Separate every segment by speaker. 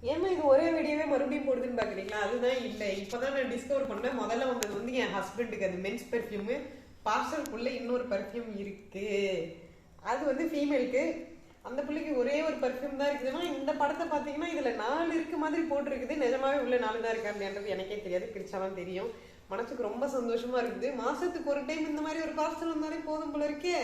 Speaker 1: ஏன்னா இது ஒரே வீடியோவே மறுபடியும் போடுதுன்னு பாக்குறீங்களா? அதுதான் இல்லை, இப்பதான் நான் டிஸ்கவர் பண்ணேன். முதல்ல வந்தது வந்து என் ஹஸ்பண்டுக்கு அது மென்ஸ் பெர்ஃப்யூமு. பார்சலுக்குள்ள இன்னொரு பெர்ஃப்யூம் இருக்கு, அது வந்து ஃபீமேலுக்கு. அந்த பிள்ளைக்கு ஒரே ஒரு பெர்ஃப்யூம் தான் இருக்குதுன்னா, இந்த படத்தை பார்த்தீங்கன்னா இதுல 4 இருக்க மாதிரி போட்டிருக்குது. நிஜமாவே உள்ள 4 தான் இருக்கான்றது எனக்கே தெரியாது, பிரிச்சாதான் தெரியும். மனசுக்கு ரொம்ப சந்தோஷமா இருக்குது. மாசத்துக்கு ஒரு டைம் இந்த மாதிரி ஒரு பார்சல் வந்தாலே போதும் போல இருக்கே.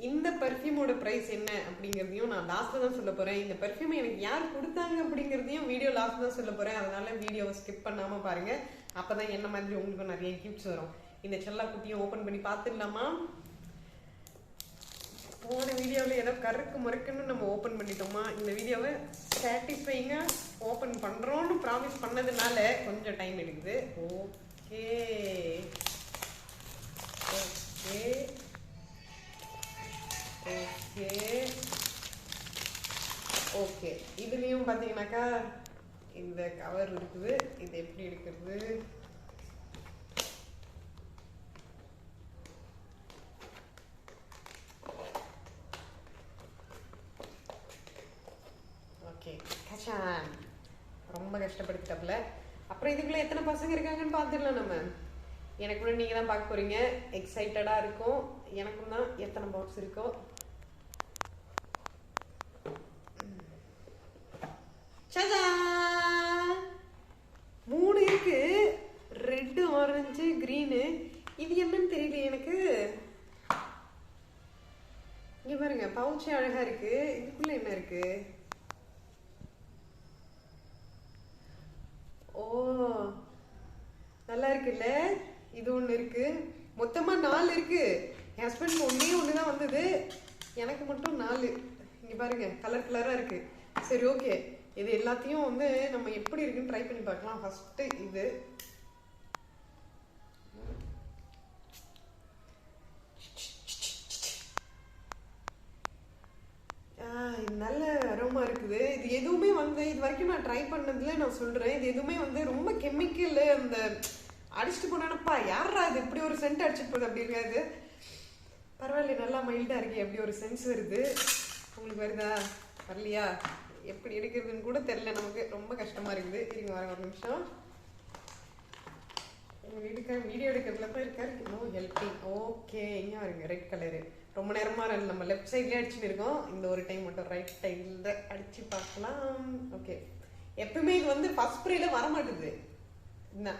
Speaker 1: இந்த பெர்ஃப்யூமோட ப்ரைஸ் என்ன அப்படிங்கிறதையும் நான் லாஸ்ட்ல தான் சொல்ல போறேன். இந்த பெர்ஃப்யூம் எனக்கு யார் கொடுத்தாங்க அப்படிங்கிறதையும் வீடியோ லாஸ்ட் தான் சொல்ல போறேன். அதனால வீடியோவை ஸ்கிப் பண்ணாம பாருங்க. அப்பதான் என்ன மாதிரி உங்களுக்கு நிறைய கிஃப்ட்ஸ் வரும். இந்த செல்லா குட்டியும் ஓபன் பண்ணி பார்த்துடலாமா? போன வீடியோவில் ஏதோ கருக்கு முறுக்குன்னு நம்ம ஓப்பன் பண்ணிட்டோமா? இந்த வீடியோவை சாட்டிஸ்ஃபைங்காக ஓப்பன் பண்ணுறோன்னு ப்ராமிஸ் பண்ணதுனால கொஞ்சம் டைம் எடுக்குது. Okay okay okay okay. இதுலேயும் பார்த்தீங்கன்னாக்கா இந்த கவர் இருக்குது. இது எப்படி எடுக்கிறது? ஓகே, கஷான் ரொம்ப கஷ்டப்படுத்திட்டப்பல. அப்புறம் இதுக்குள்ள எத்தனை பசங்க இருக்காங்கன்னு பார்த்துடலாம் நம்ம. எனக்குள்ள நீங்க தான் பார்க்க போறீங்க. எக்ஸைட்டடா இருக்கும். எனக்கும் தான் எத்தனை பாக்ஸ் இருக்கோ. சதா 3 இருக்கு. Red, orange, green. இது என்னன்னு தெரியல எனக்கு. இங்க பாருங்க, பவுச்சு அழகா இருக்கு. இதுக்குள்ள என்ன இருக்கு? ஓ, நல்லா இருக்குல்ல? இது ஒண்ணு இருக்கு. மொத்தமா 4 இருக்கு. என் ஹஸ்பண்ட் ஒண்ணு தான் வந்தது, எனக்கு மட்டும் 4. இங்க பாருங்க, கலர் கலரா இருக்கு. சரி, ஓகே. இது எல்லாத்தையும் வந்து நம்ம எப்படி இருக்குன்னு ட்ரை பண்ணி பார்க்கலாம். ஃபர்ஸ்ட் இது நல்ல அரோமா இருக்குது. இது எதுவுமே வந்து இது வரைக்கும் நான் ட்ரை பண்ணதுல நான் சொல்றேன், இது எதுவுமே வந்து ரொம்ப கெமிக்கல் அந்த அடிச்சுட்டு போனானப்பா யாரா இது இப்படி ஒரு சென்ட் அடிச்சுட்டு போகுது அப்படி இருக்காது. பரவாயில்ல, நல்லா மைல்டா இருக்கு. எப்படி ஒரு சென்ஸ் வருது. உங்களுக்கு வருதா? வரலையா? எப்படி எடுக்கிறதுன்னு கூட தெரியல நமக்கு. ரொம்ப கஷ்டமா இருக்குது. இருங்க வர ஒரு நிமிஷம். வீடியோ எடுக்கிறதுல தான் இருக்காரு. No helping. ஓகே, இங்கே வருங்க. Red colour. ரொம்ப நேரமா நம்ம லெஃப்ட் சைட்லேயே அடிச்சுட்டு இருக்கோம். இந்த ஒரு டைம் மட்டும் ரைட் சைடில் அடிச்சு பார்க்கலாம். ஓகே, எப்பவுமே இது வந்து ஃபர்ஸ்ட் ஸ்ப்ரேல வர மாட்டேது. என்ன